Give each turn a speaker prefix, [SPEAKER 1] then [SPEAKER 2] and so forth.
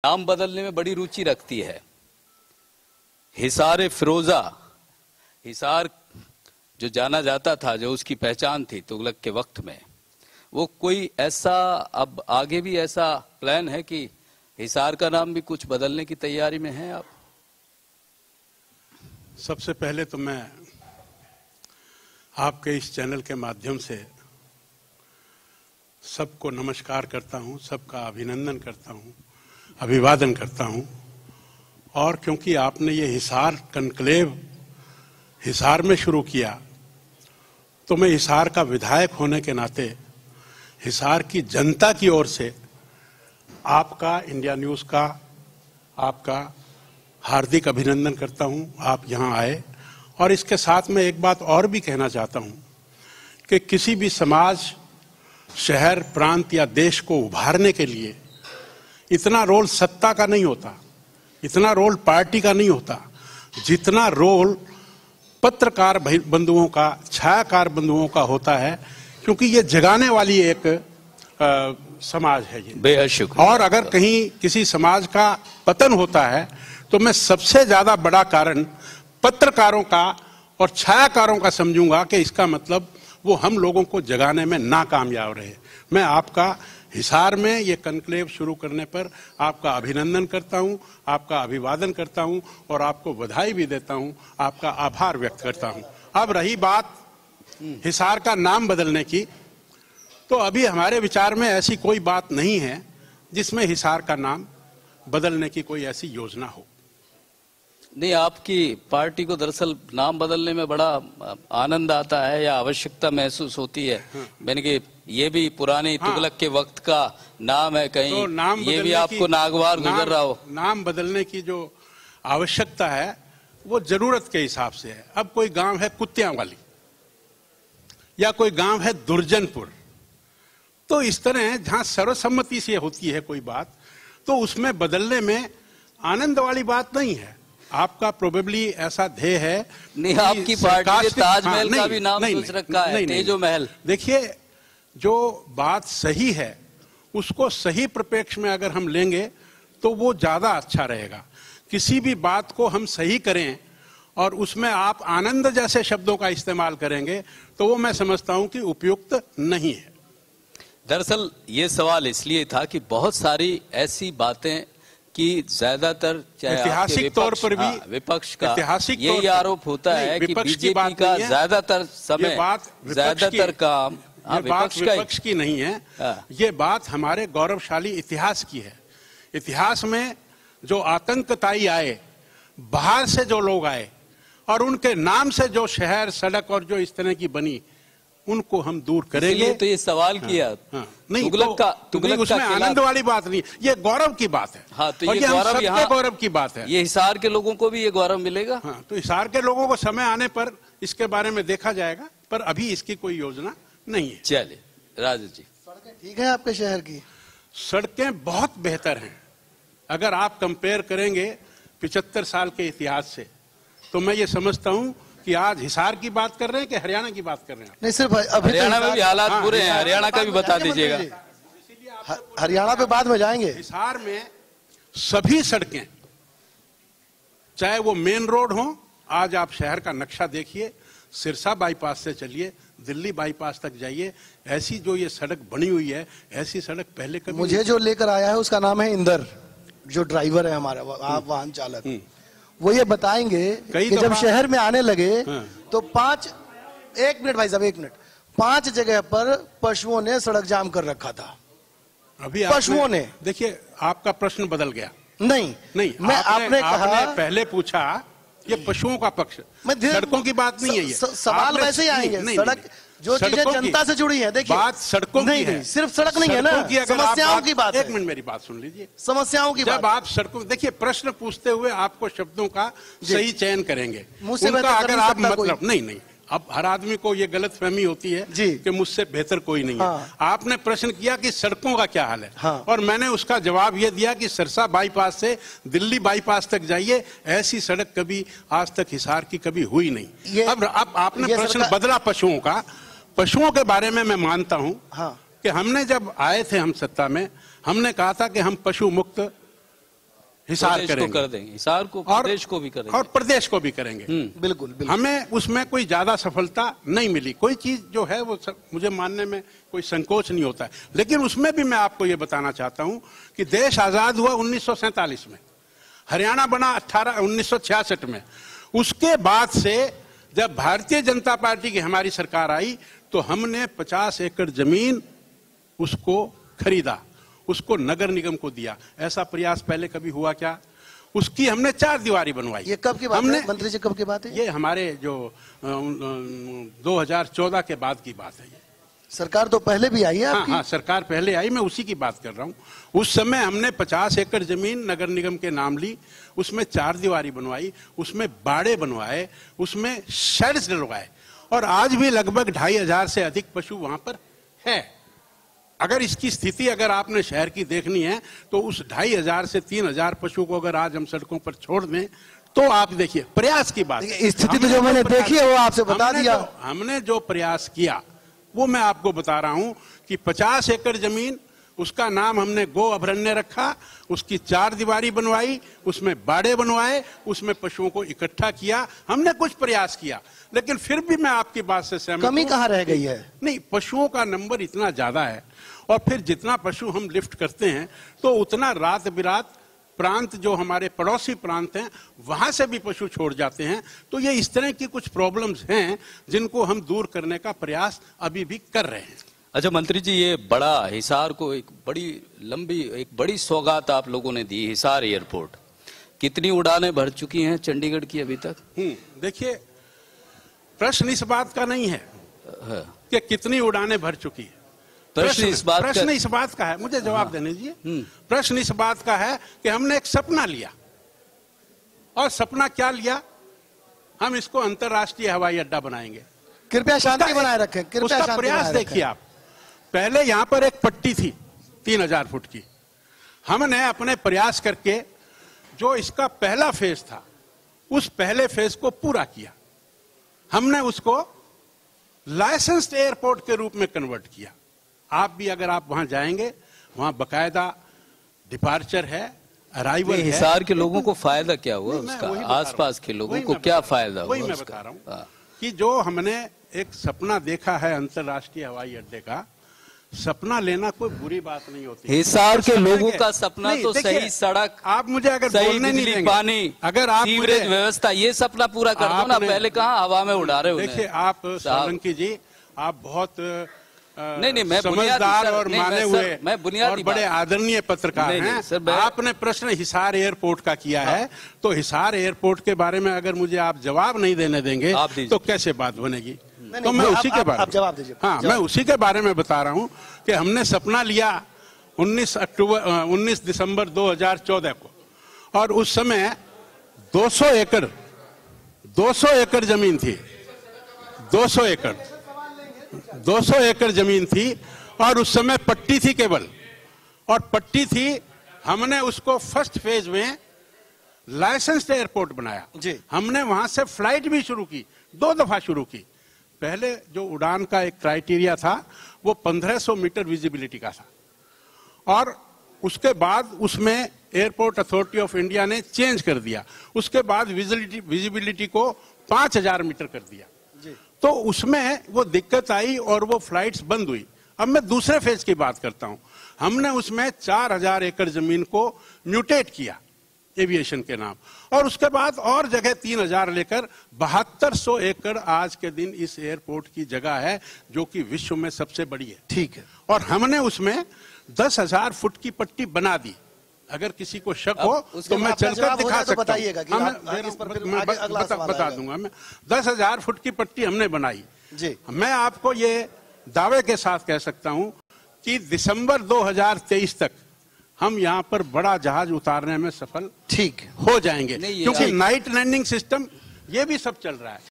[SPEAKER 1] नाम बदलने में बड़ी रुचि रखती है। हिसार फिरोजा, हिसार जो जाना जाता था, जो उसकी पहचान थी तुगलक के वक्त में, वो कोई ऐसा अब आगे भी ऐसा प्लान है कि हिसार का नाम भी कुछ बदलने की तैयारी में है आप?
[SPEAKER 2] सबसे पहले तो मैं आपके इस चैनल के माध्यम से सबको नमस्कार करता हूं, सबका अभिनंदन करता हूं, अभिवादन करता हूं। और क्योंकि आपने ये हिसार कन्क्लेव हिसार में शुरू किया, तो मैं हिसार का विधायक होने के नाते हिसार की जनता की ओर से आपका, इंडिया न्यूज़ का, आपका हार्दिक अभिनंदन करता हूं। आप यहां आए, और इसके साथ में एक बात और भी कहना चाहता हूं कि किसी भी समाज, शहर, प्रांत या देश को उभारने के लिए इतना रोल सत्ता का नहीं होता, इतना रोल पार्टी का नहीं होता, जितना रोल पत्रकार बंधुओं का, छायाकार बंधुओं का होता है। क्योंकि ये जगाने वाली एक समाज है ये।
[SPEAKER 1] बेहद शुक्रिया।
[SPEAKER 2] और अगर कहीं किसी समाज का पतन होता है तो मैं सबसे ज्यादा बड़ा कारण पत्रकारों का और छायाकारों का समझूंगा कि इसका मतलब वो हम लोगों को जगाने में नाकामयाब रहे। मैं आपका हिसार में ये कन्क्लेव शुरू करने पर आपका अभिनंदन करता हूं, आपका अभिवादन करता हूं और आपको बधाई भी देता हूं, आपका आभार व्यक्त करता हूं। अब रही बात हिसार का नाम बदलने की, तो अभी हमारे विचार में ऐसी कोई बात नहीं है जिसमें हिसार का नाम बदलने की कोई ऐसी योजना हो।
[SPEAKER 1] नहीं, आपकी पार्टी को दरअसल नाम बदलने में बड़ा आनंद आता है या आवश्यकता महसूस होती है? मैंने कि ये भी पुराने तुगलक के वक्त का नाम है, कहीं तो नाम ये भी आपको नागवार गुजर रहा हो?
[SPEAKER 2] नाम बदलने की जो आवश्यकता है वो जरूरत के हिसाब से है। अब कोई गांव है कुत्तियां वाली या कोई गांव है दुर्जनपुर, तो इस तरह जहां सर्वसम्मति से होती है कोई बात, तो उसमें बदलने में आनंद वाली बात नहीं है। आपका प्रोबेबली ऐसा ध्येय है।
[SPEAKER 1] नहीं, आपकी पार्टी ने ताजमहल का भी नाम सोच रखा है, तेजो महल।
[SPEAKER 2] देखिए, जो बात सही है उसको सही परिप्रेक्ष्य में अगर हम लेंगे तो वो ज्यादा अच्छा रहेगा। किसी भी बात को हम सही करें और उसमें आप आनंद जैसे शब्दों का इस्तेमाल करेंगे तो वो मैं समझता हूं कि उपयुक्त नहीं है।
[SPEAKER 1] दरअसल ये सवाल इसलिए था कि बहुत सारी ऐसी बातें कि ज्यादातर
[SPEAKER 2] ऐतिहासिक तौर पर भी
[SPEAKER 1] विपक्ष का यही आरोप होता है कि बीजेपी का ज्यादातर समय, ज्यादातर काम
[SPEAKER 2] विपक्ष की नहीं है। ये बात हमारे गौरवशाली इतिहास की है। इतिहास में जो आतंकताई आए, बाहर से जो लोग आए और उनके नाम से जो शहर, सड़क और जो इस तरह की बनी, उनको हम दूर करेंगे।
[SPEAKER 1] तो ये सवाल किया।
[SPEAKER 2] नहीं,
[SPEAKER 1] तुगलक
[SPEAKER 2] उसमें आनंद वाली बात नहीं, ये गौरव की बात है।
[SPEAKER 1] हाँ, तो ये गौरव, यहाँ
[SPEAKER 2] गौरव की बात है।
[SPEAKER 1] ये हिसार के लोगों को भी ये गौरव मिलेगा।
[SPEAKER 2] हाँ, तो हिसार के लोगों को समय आने पर इसके बारे में देखा जाएगा, पर अभी इसकी कोई योजना नहीं है।
[SPEAKER 1] चलिए राजू जी,
[SPEAKER 3] सड़कें ठीक है आपके शहर की?
[SPEAKER 2] सड़कें बहुत बेहतर हैं। अगर आप कंपेयर करेंगे 75 साल के इतिहास से, तो मैं ये समझता हूं कि आज हिसार की बात कर रहे हैं कि हरियाणा की बात कर रहे हैं?
[SPEAKER 3] नहीं, सिर्फ
[SPEAKER 1] हरियाणा में भी हालात बुरे हैं, हरियाणा का भी बता दीजिएगा।
[SPEAKER 3] हरियाणा पे बाद में जाएंगे।
[SPEAKER 2] हिसार में सभी सड़कें, चाहे वो मेन रोड हो, आज आप शहर का नक्शा देखिए, सिरसा बाईपास से चलिए, दिल्ली बाईपास तक जाइए, ऐसी जो ये सड़क बनी हुई है, ऐसी सड़क पहले कभी।
[SPEAKER 3] मुझे जो लेकर आया है उसका नाम है इंदर, जो ड्राइवर है हमारा, आप वाहन चालक, वो ये बताएंगे कि जब शहर में आने लगे तो 1 मिनट भाई साहब, 1 मिनट, 5 जगह पर पशुओं ने सड़क जाम कर रखा था। अभी पशुओं ने।
[SPEAKER 2] देखिए, आपका प्रश्न बदल गया।
[SPEAKER 3] नहीं, आपने कहा,
[SPEAKER 2] पहले पूछा ये पशुओं का पक्ष, सड़कों की बात नहीं है ये।
[SPEAKER 3] सवाल वैसे ही आएंगे। सड़क जो चीजें जनता से जुड़ी है, देखिए
[SPEAKER 2] बात सड़कों की है,
[SPEAKER 3] सिर्फ सड़क नहीं है ना, समस्याओं की बात है।
[SPEAKER 2] 1 मिनट मेरी बात सुन लीजिए।
[SPEAKER 3] समस्याओं की बात।
[SPEAKER 2] जब आप सड़कों, देखिए, प्रश्न पूछते हुए आपको शब्दों का सही चयन करेंगे।
[SPEAKER 3] मुझसे
[SPEAKER 2] अगर आप मतलब नहीं, अब हर आदमी को ये गलतफहमी होती है कि मुझसे बेहतर कोई नहीं है। आपने प्रश्न किया कि सड़कों का क्या हाल है, और मैंने उसका जवाब ये दिया कि सिरसा बाईपास से दिल्ली बाईपास तक जाइए, ऐसी सड़क कभी आज तक हिसार की कभी हुई नहीं। अब आपने प्रश्न बदला पशुओं का। पशुओं के बारे में मैं मानता हूं कि हमने जब आए थे हम सत्ता में, हमने कहा था कि हम पशु मुक्त हिसार करेंगे,
[SPEAKER 1] कर देंगे, हिसार को, प्रदेश को भी करेंगे,
[SPEAKER 2] और प्रदेश को भी करेंगे।
[SPEAKER 3] बिल्कुल, बिल्कुल।
[SPEAKER 2] हमें उसमें कोई ज्यादा सफलता नहीं मिली। कोई चीज जो है वो मुझे मानने में कोई संकोच नहीं होता है, लेकिन उसमें भी मैं आपको ये बताना चाहता हूं कि देश आजाद हुआ 1947 में, हरियाणा बना 1966 में। उसके बाद से जब भारतीय जनता पार्टी की हमारी सरकार आई तो हमने 50 एकड़ जमीन उसको खरीदा, उसको नगर निगम को दिया। ऐसा प्रयास पहले कभी हुआ क्या? उसकी हमने 4 दीवारी बनवाई।
[SPEAKER 3] ये कब की बात है मंत्री जी, कब की बात है?
[SPEAKER 2] ये हमारे जो 2014 के बाद की बात है। ये
[SPEAKER 3] सरकार तो पहले भी आई है आपकी?
[SPEAKER 2] हाँ, सरकार पहले आई, मैं उसी की बात कर रहा हूँ। उस समय हमने 50 एकड़ जमीन नगर निगम के नाम ली, उसमें 4 दीवारी बनवाई, उसमें बाड़े बनवाए, उसमें शेड्स डलवाए, और आज भी लगभग 2500 से अधिक पशु वहां पर है। अगर इसकी स्थिति अगर आपने शहर की देखनी है तो उस 2500 से 3000 पशु को अगर आज हम सड़कों पर छोड़ दें तो आप देखिए, प्रयास की बात।
[SPEAKER 3] स्थिति तो जो मैंने देखी है वो आपसे बता दिया।
[SPEAKER 2] हमने जो प्रयास किया वो मैं आपको बता रहा हूं कि 50 एकड़ जमीन, उसका नाम हमने गो अभ्यारण्य रखा, उसकी 4 दीवारी बनवाई, उसमें बाड़े बनवाए, उसमें पशुओं को इकट्ठा किया, हमने कुछ प्रयास किया। लेकिन फिर भी मैं आपकी बात से सहमत हूं।
[SPEAKER 3] कमी कहां रह गई है?
[SPEAKER 2] नहीं, पशुओं का नंबर इतना ज्यादा है, और फिर जितना पशु हम लिफ्ट करते हैं तो उतना रात बिरात प्रांत, जो हमारे पड़ोसी प्रांत हैं, वहां से भी पशु छोड़ जाते हैं। तो ये इस तरह की कुछ प्रॉब्लम्स हैं जिनको हम दूर करने का प्रयास अभी भी कर रहे हैं।
[SPEAKER 1] अच्छा मंत्री जी, ये बड़ा हिसार को एक बड़ी सौगात आप लोगों ने दी, हिसार एयरपोर्ट। कितनी उड़ानें भर चुकी हैं चंडीगढ़ की अभी तक?
[SPEAKER 2] देखिए, प्रश्न इस बात का नहीं है कि कितनी उड़ानें भर चुकी है। प्रश्न इस बात का है, मुझे जवाब देने दीजिए। प्रश्न इस बात का है कि हमने एक सपना लिया, और सपना क्या लिया? हम इसको अंतर्राष्ट्रीय हवाई अड्डा बनाएंगे।
[SPEAKER 3] कृपया शांति बनाए रखें, कृपया
[SPEAKER 2] उसका प्रयास देखिए आप। पहले यहां पर एक पट्टी थी 3000 फुट की। हमने अपने प्रयास करके जो इसका पहला फेज था, उस पहले फेज को पूरा किया। हमने उसको लाइसेंस्ड एयरपोर्ट के रूप में कन्वर्ट किया। आप भी अगर आप वहां जाएंगे, वहां बकायदा डिपार्चर है, अराइवल है।
[SPEAKER 1] हिसार के लोगों को फायदा क्या हुआ उसका? आसपास के लोगों को क्या फायदा हुआ?
[SPEAKER 2] वही मैं बता रहा हूं कि जो हमने एक सपना देखा है अंतर्राष्ट्रीय हवाई अड्डे का, सपना लेना कोई बुरी बात नहीं होती।
[SPEAKER 1] हिसार के लोगों का सपना तो सही सड़क,
[SPEAKER 2] आप मुझे अगर
[SPEAKER 1] सही बिजली, पानी,
[SPEAKER 2] अगर आप
[SPEAKER 1] सीवरेज व्यवस्था, ये सपना पूरा कर दो ना। पहले कहाँ हवा में उड़ा रहे हो?
[SPEAKER 2] देखिए आप सोलंकी जी, आप बहुत
[SPEAKER 1] नहीं, मैं
[SPEAKER 2] समझदार और माने हुए
[SPEAKER 1] मैं बुनियादी
[SPEAKER 2] और बड़े आदरणीय पत्रकार हैं। आपने प्रश्न हिसार एयरपोर्ट का किया है, तो हिसार एयरपोर्ट के बारे में अगर मुझे आप जवाब नहीं देने देंगे तो कैसे बात बनेगी? तो मैं उसी के बारे में
[SPEAKER 3] जवाब दीजिए।
[SPEAKER 2] हाँ, मैं उसी के बारे में बता रहा हूं कि हमने सपना लिया 19 दिसंबर 2014 को, और उस समय 200 एकड़ जमीन थी। 200 एकड़ जमीन थी, और उस समय पट्टी थी केवल, और पट्टी थी। हमने उसको फर्स्ट फेज में लाइसेंस्ड एयरपोर्ट बनाया जी। हमने वहां से फ्लाइट भी शुरू की, 2 दफा शुरू की। पहले जो उड़ान का एक क्राइटेरिया था वो 1500 मीटर विजिबिलिटी का था, और उसके बाद उसमें एयरपोर्ट अथॉरिटी ऑफ इंडिया ने चेंज कर दिया। उसके बाद विजिबिलिटी को 5000 मीटर कर दिया जी। तो उसमें वो दिक्कत आई और वो फ्लाइट्स बंद हुई। अब मैं दूसरे फेज की बात करता हूं। हमने उसमें 4000 एकड़ जमीन को म्यूटेट किया एविएशन के नाम, और उसके बाद और जगह 3000 लेकर 7200 एकड़ आज के दिन इस एयरपोर्ट की जगह है, जो कि विश्व में सबसे बड़ी है। ठीक है। और हमने उसमें 10,000 फुट की पट्टी बना दी। अगर किसी को शक हो तो मैं चलकर दिखा सकता हूं। बता दूंगा मैं। 10,000 फुट की पट्टी हमने बनाई जी। मैं आपको ये दावे के साथ कह सकता हूं कि दिसंबर 2023 तक हम यहाँ पर बड़ा जहाज उतारने में सफल ठीक हो जाएंगे, क्योंकि नाइट लैंडिंग सिस्टम ये भी सब चल रहा है।